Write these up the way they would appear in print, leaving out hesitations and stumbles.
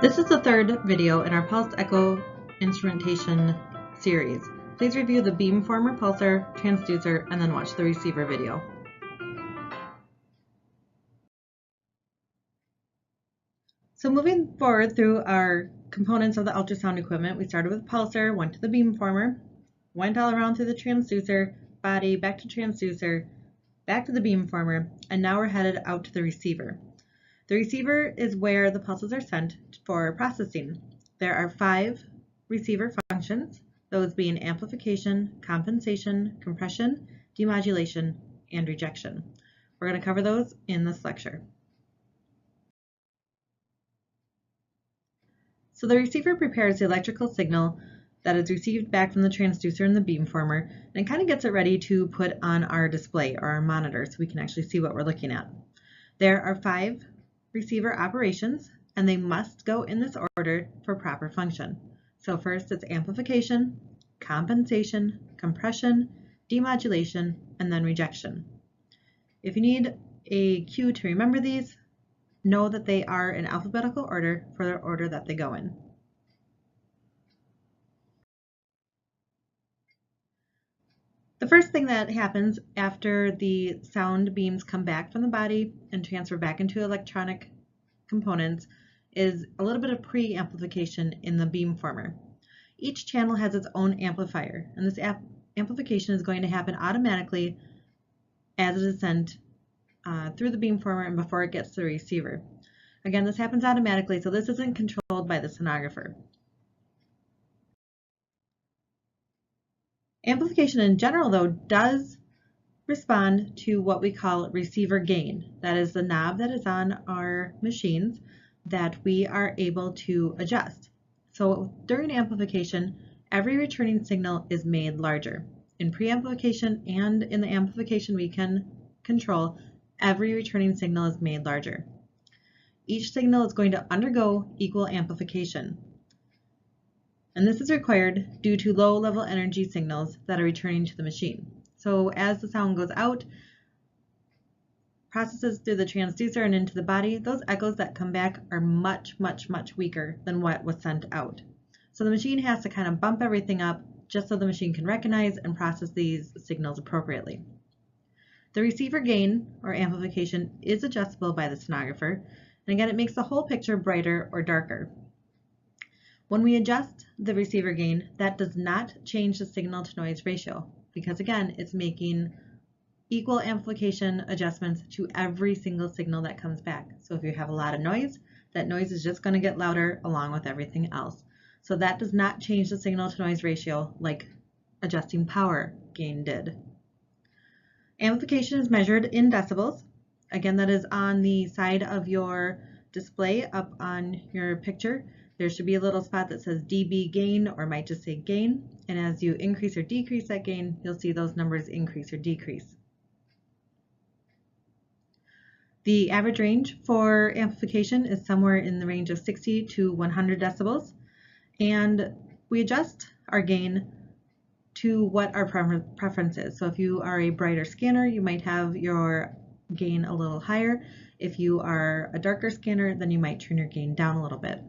This is the third video in our pulse echo instrumentation series. Please review the beamformer, pulsar, transducer, and then watch the receiver video. So moving forward through our components of the ultrasound equipment, we started with pulsar, went to the beamformer, went all around through the transducer, body, back to transducer, back to the beamformer, and now we're headed out to the receiver. The receiver is where the pulses are sent for processing. There are 5 receiver functions, those being amplification, compensation, compression, demodulation, and rejection. We're going to cover those in this lecture. So the receiver prepares the electrical signal that is received back from the transducer and the beamformer, and it kind of gets it ready to put on our display or our monitor so we can actually see what we're looking at. There are 5 receiver operations, and they must go in this order for proper function. So first it's amplification, compensation, compression, demodulation, and then rejection. If you need a cue to remember these, know that they are in alphabetical order for the order that they go in. The first thing that happens after the sound beams come back from the body and transfer back into electronic components is a little bit of pre-amplification in the beamformer. Each channel has its own amplifier, and this amplification is going to happen automatically as it is sent through the beamformer and before it gets to the receiver. Again, this happens automatically, so this isn't controlled by the sonographer. Amplification in general, though, does respond to what we call receiver gain. That is the knob that is on our machines that we are able to adjust. So during amplification, every returning signal is made larger. In pre-amplification and in the amplification we can control, every returning signal is made larger. Each signal is going to undergo equal amplification. And this is required due to low-level energy signals that are returning to the machine. So as the sound goes out, processes through the transducer and into the body, those echoes that come back are much weaker than what was sent out. So the machine has to kind of bump everything up just so the machine can recognize and process these signals appropriately. The receiver gain, or amplification, is adjustable by the sonographer, and again it makes the whole picture brighter or darker. When we adjust the receiver gain, that does not change the signal-to-noise ratio, because again, it's making equal amplification adjustments to every single signal that comes back. So if you have a lot of noise, that noise is just going to get louder along with everything else. So that does not change the signal-to-noise ratio like adjusting power gain did. Amplification is measured in decibels. Again, that is on the side of your display up on your picture. There should be a little spot that says dB gain, or might just say gain, and as you increase or decrease that gain, you'll see those numbers increase or decrease. The average range for amplification is somewhere in the range of 60 to 100 decibels, and we adjust our gain to what our preference is. So if you are a brighter scanner, you might have your gain a little higher. If you are a darker scanner, then you might turn your gain down a little bit.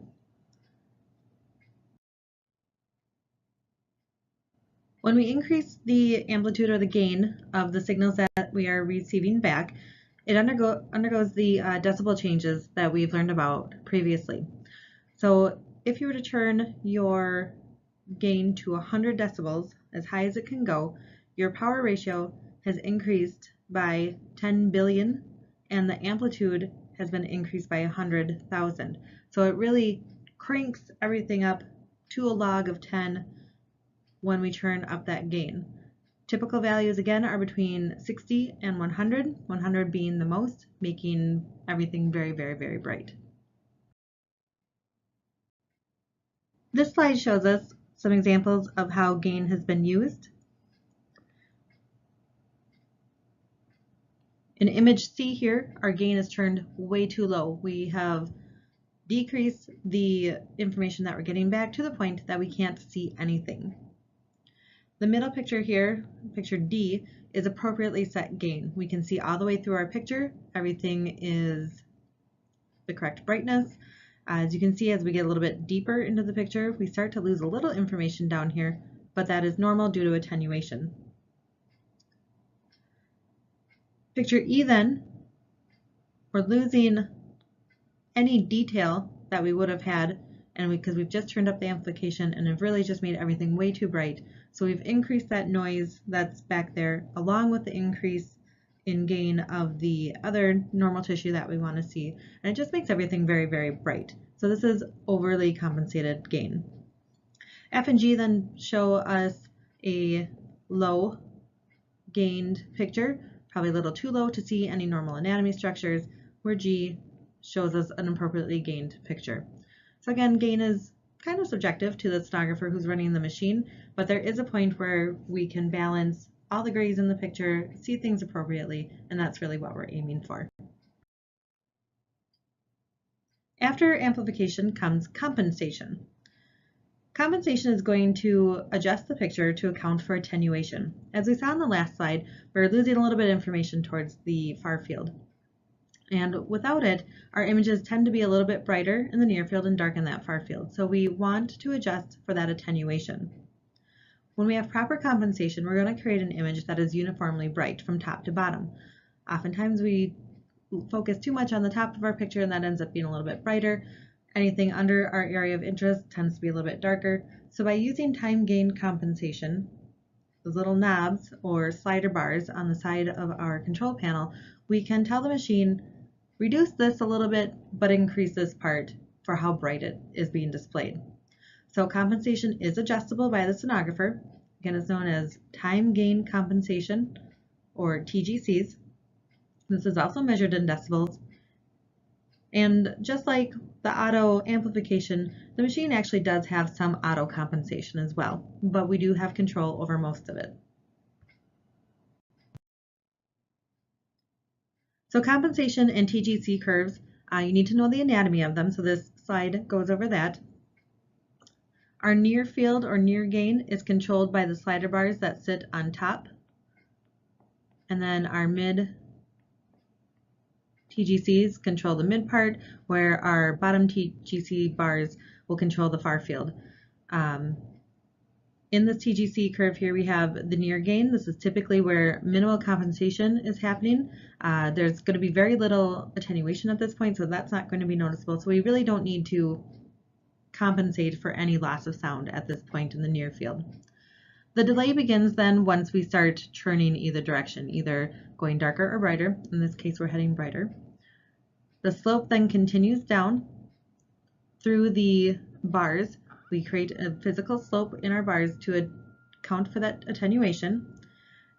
When we increase the amplitude or the gain of the signals that we are receiving back, it undergoes the decibel changes that we've learned about previously. So if you were to turn your gain to 100 decibels, as high as it can go, your power ratio has increased by 10 billion, and the amplitude has been increased by 100,000. So it really cranks everything up to a log of 10 when we turn up that gain. Typical values again are between 60 and 100, 100 being the most, making everything very bright. This slide shows us some examples of how gain has been used. In image C here, our gain is turned way too low. We have decreased the information that we're getting back to the point that we can't see anything. The middle picture here, picture D, is appropriately set gain. We can see all the way through our picture. Everything is the correct brightness. As you can see, as we get a little bit deeper into the picture, we start to lose a little information down here, but that is normal due to attenuation. Picture E then, we're losing any detail that we would have had, and because we've just turned up the amplification and have really just made everything way too bright. So we've increased that noise that's back there along with the increase in gain of the other normal tissue that we want to see, and it just makes everything very, very bright. So this is overly compensated gain. F and G then show us a low gained picture, probably a little too low to see any normal anatomy structures, where G shows us an appropriately gained picture. So again, gain is kind of subjective to the stenographer who's running the machine, but there is a point where we can balance all the grays in the picture, see things appropriately, and that's really what we're aiming for. After amplification comes compensation. Compensation is going to adjust the picture to account for attenuation. As we saw on the last slide, we're losing a little bit of information towards the far field. And without it, our images tend to be a little bit brighter in the near field and dark in that far field. So we want to adjust for that attenuation. When we have proper compensation, we're going to create an image that is uniformly bright from top to bottom. Oftentimes we focus too much on the top of our picture and that ends up being a little bit brighter. Anything under our area of interest tends to be a little bit darker. So by using time gain compensation, those little knobs or slider bars on the side of our control panel, we can tell the machine, reduce this a little bit, but increase this part for how bright it is being displayed. So compensation is adjustable by the stenographer. Again, it's known as time gain compensation, or TGCs. This is also measured in decibels. And just like the auto amplification, the machine actually does have some auto compensation as well, but we do have control over most of it. So compensation and TGC curves, you need to know the anatomy of them, so this slide goes over that. Our near field or near gain is controlled by the slider bars that sit on top, and then our mid TGCs control the mid part, where our bottom TGC bars will control the far field. In this TGC curve here, we have the near gain. This is typically where minimal compensation is happening. There's going to be very little attenuation at this point, so that's not going to be noticeable. So we really don't need to compensate for any loss of sound at this point in the near field. The delay begins then once we start churning either direction, either going darker or brighter. In this case, we're heading brighter. The slope then continues down through the bars. We create a physical slope in our bars to account for that attenuation.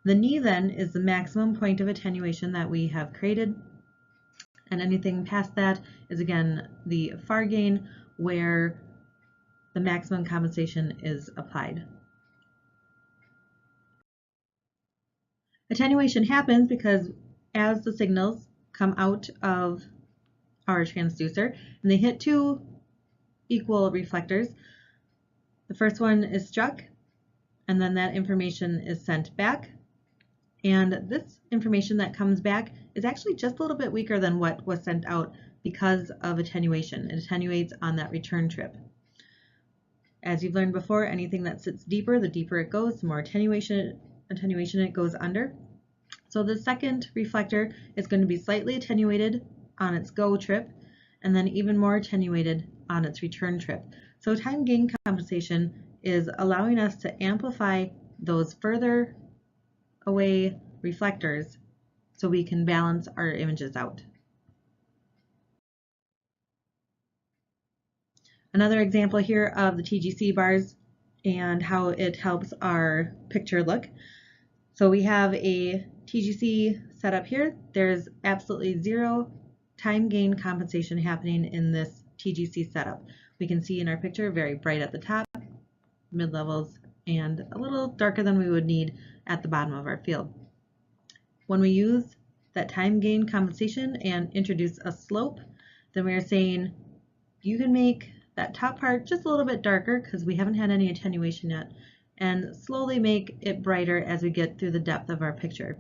The knee then is the maximum point of attenuation that we have created, and anything past that is again the far gain, where the maximum compensation is applied. Attenuation happens because as the signals come out of our transducer and they hit two equal reflectors, the first one is struck, and then that information is sent back. And this information that comes back is actually just a little bit weaker than what was sent out because of attenuation. It attenuates on that return trip. As you've learned before, anything that sits deeper, the deeper it goes, the more attenuation it goes under. So the second reflector is going to be slightly attenuated on its go trip, and then even more attenuated on its return trip. So time gain compensation is allowing us to amplify those further away reflectors so we can balance our images out. Another example here of the TGC bars and how it helps our picture look. So we have a TGC setup here. There's absolutely zero time gain compensation happening in this TGC setup. We can see in our picture very bright at the top, mid-levels, and a little darker than we would need at the bottom of our field. When we use that time gain compensation and introduce a slope, then we are saying you can make that top part just a little bit darker because we haven't had any attenuation yet, and slowly make it brighter as we get through the depth of our picture.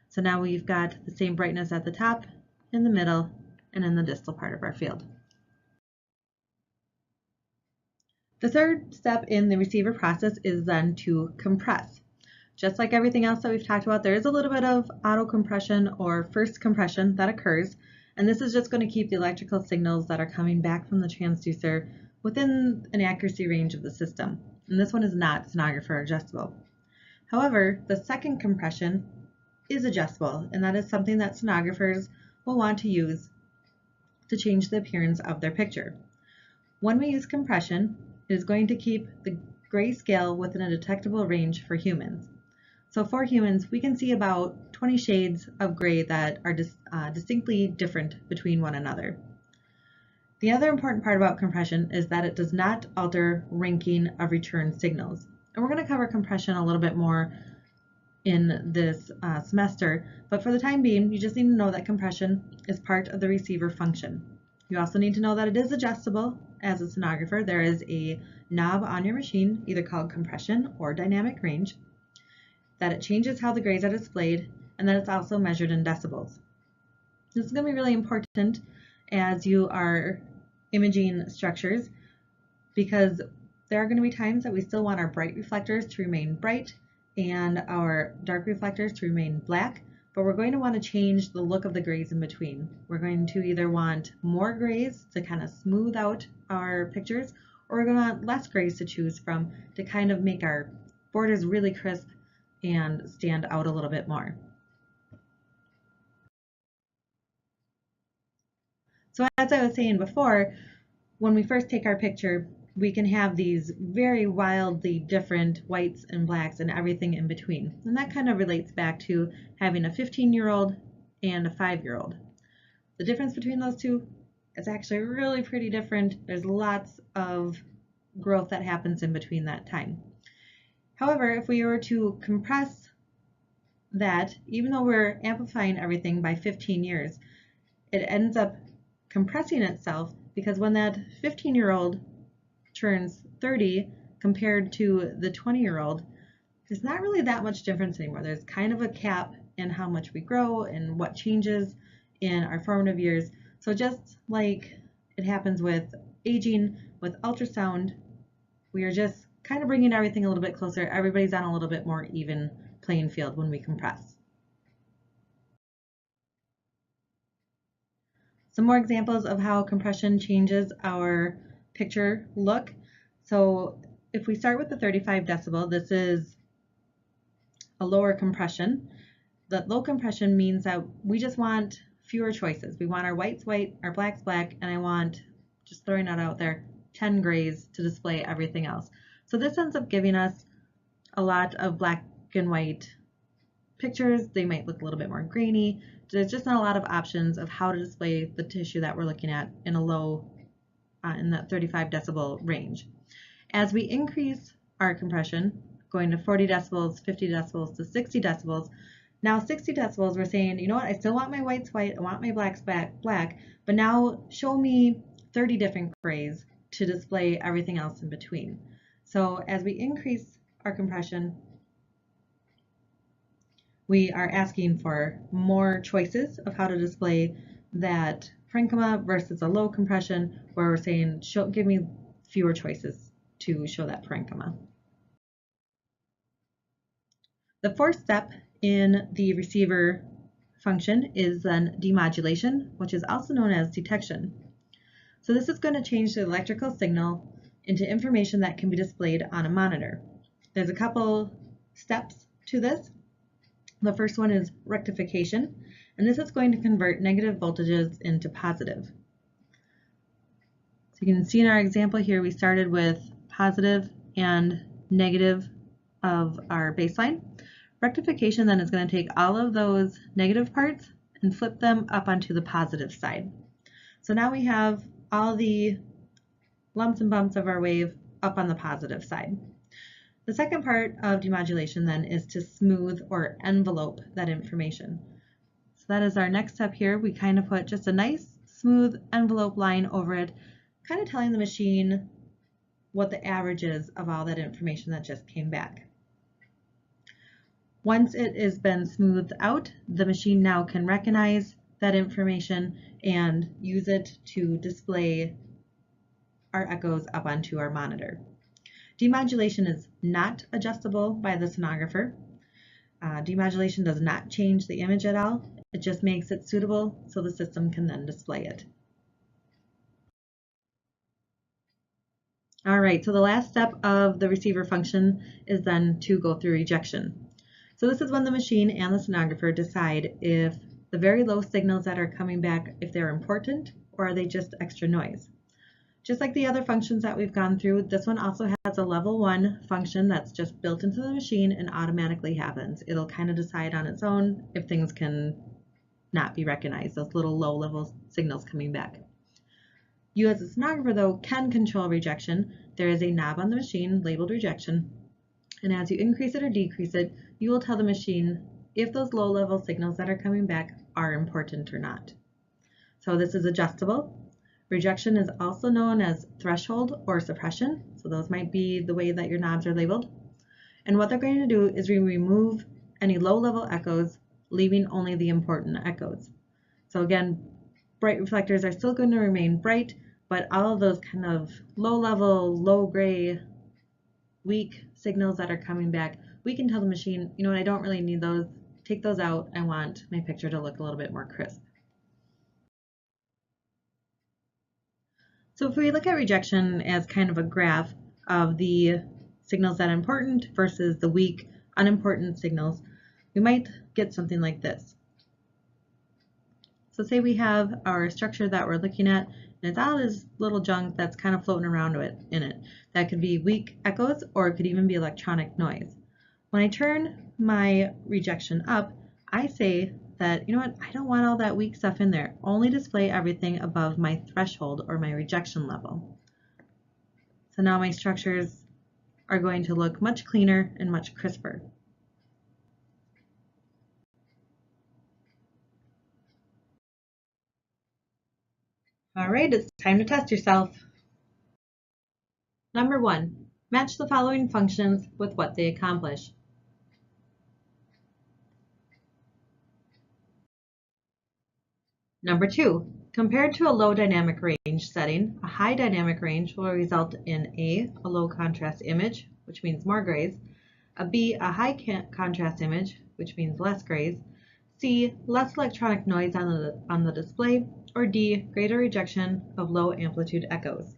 So now we've got the same brightness at the top, in the middle, and in the distal part of our field. The third step in the receiver process is then to compress. Just like everything else that we've talked about, there is a little bit of auto compression or first compression that occurs, and this is just going to keep the electrical signals that are coming back from the transducer within an accuracy range of the system. And this one is not sonographer adjustable. However, the second compression is adjustable, and that is something that sonographers will want to use to change the appearance of their picture. When we use compression, it is going to keep the grayscale within a detectable range for humans. So for humans, we can see about 20 shades of gray that are distinctly different between one another. The other important part about compression is that it does not alter ranking of return signals. And we're going to cover compression a little bit more in this semester, but for the time being, you just need to know that compression is part of the receiver function. You also need to know that it is adjustable. As a sonographer, there is a knob on your machine, either called compression or dynamic range, that it changes how the grays are displayed, and that it's also measured in decibels. This is going to be really important as you are imaging structures, because there are going to be times that we still want our bright reflectors to remain bright and our dark reflectors to remain black, but we're going to want to change the look of the grays in between. We're going to either want more grays to kind of smooth out our pictures, or we're going to want less grays to choose from to kind of make our borders really crisp and stand out a little bit more. So as I was saying before, when we first take our picture, we can have these very wildly different whites and blacks and everything in between. And that kind of relates back to having a 15-year-old and a 5-year-old. The difference between those two is actually really pretty different. There's lots of growth that happens in between that time. However, if we were to compress that, even though we're amplifying everything by 15 years, it ends up compressing itself, because when that 15-year-old turns 30 compared to the 20-year-old, there's not really that much difference anymore. There's kind of a cap in how much we grow and what changes in our formative years. So just like it happens with aging, with ultrasound, we are just kind of bringing everything a little bit closer. Everybody's on a little bit more even playing field when we compress. Some more examples of how compression changes our picture look. So if we start with the 35 decibel, this is a lower compression. The low compression means that we just want fewer choices. We want our whites white, our blacks black, and I want, just throwing that out there, 10 grays to display everything else. So this ends up giving us a lot of black and white pictures. They might look a little bit more grainy. There's just not a lot of options of how to display the tissue that we're looking at in a low, in that 35 decibel range. As we increase our compression, going to 40 decibels, 50 decibels to 60 decibels, now 60 decibels, we're saying, you know what, I still want my whites white, I want my blacks black, but now show me 30 different grays to display everything else in between. So as we increase our compression, we are asking for more choices of how to display that parenchyma versus a low compression where we're saying, give me fewer choices to show that parenchyma. The fourth step in the receiver function is then demodulation, which is also known as detection. So this is going to change the electrical signal into information that can be displayed on a monitor. There's a couple steps to this. The first one is rectification, and this is going to convert negative voltages into positive. So you can see in our example here, we started with positive and negative of our baseline. Rectification then is going to take all of those negative parts and flip them up onto the positive side. So now we have all the lumps and bumps of our wave up on the positive side. The second part of demodulation then is to smooth or envelope that information. So that is our next step here. We kind of put just a nice smooth envelope line over it, kind of telling the machine what the average is of all that information that just came back. Once it has been smoothed out, the machine now can recognize that information and use it to display our echoes up onto our monitor. Demodulation is not adjustable by the sonographer. Demodulation does not change the image at all. It just makes it suitable so the system can then display it. All right, so the last step of the receiver function is then to go through rejection. So this is when the machine and the sonographer decide if the very low signals that are coming back, if they're important or are they just extra noise. Just like the other functions that we've gone through, this one also has a level 1 function that's just built into the machine and automatically happens. It'll kind of decide on its own if things can not be recognized, those little low-level signals coming back. You as a sonographer, though, can control rejection. There is a knob on the machine labeled rejection, and as you increase it or decrease it, you will tell the machine if those low-level signals that are coming back are important or not. So this is adjustable. Rejection is also known as threshold or suppression, so those might be the way that your knobs are labeled. And what they're going to do is remove any low-level echoes, leaving only the important echoes. So again, bright reflectors are still going to remain bright, but all of those kind of low-level, low-gray, weak signals that are coming back, we can tell the machine, you know what, I don't really need those, take those out, I want my picture to look a little bit more crisp. So if we look at rejection as kind of a graph of the signals that are important versus the weak, unimportant signals, we might get something like this. So say we have our structure that we're looking at, and it's all this little junk that's kind of floating around in it. That could be weak echoes, or it could even be electronic noise. When I turn my rejection up, I say that, you know what, I don't want all that weak stuff in there. Only display everything above my threshold or my rejection level. So now my structures are going to look much cleaner and much crisper. All right, it's time to test yourself. Number 1, match the following functions with what they accomplish. Number 2, compared to a low dynamic range setting, a high dynamic range will result in A, a low contrast image, which means more grays, a B, a high contrast image, which means less grays, C, less electronic noise on the display, or D, greater rejection of low amplitude echoes.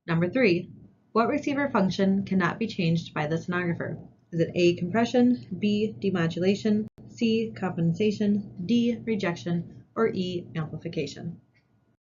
Number 3, what receiver function cannot be changed by the sonographer? Is it A, compression, B, demodulation, C, compensation, D, rejection, or E, amplification?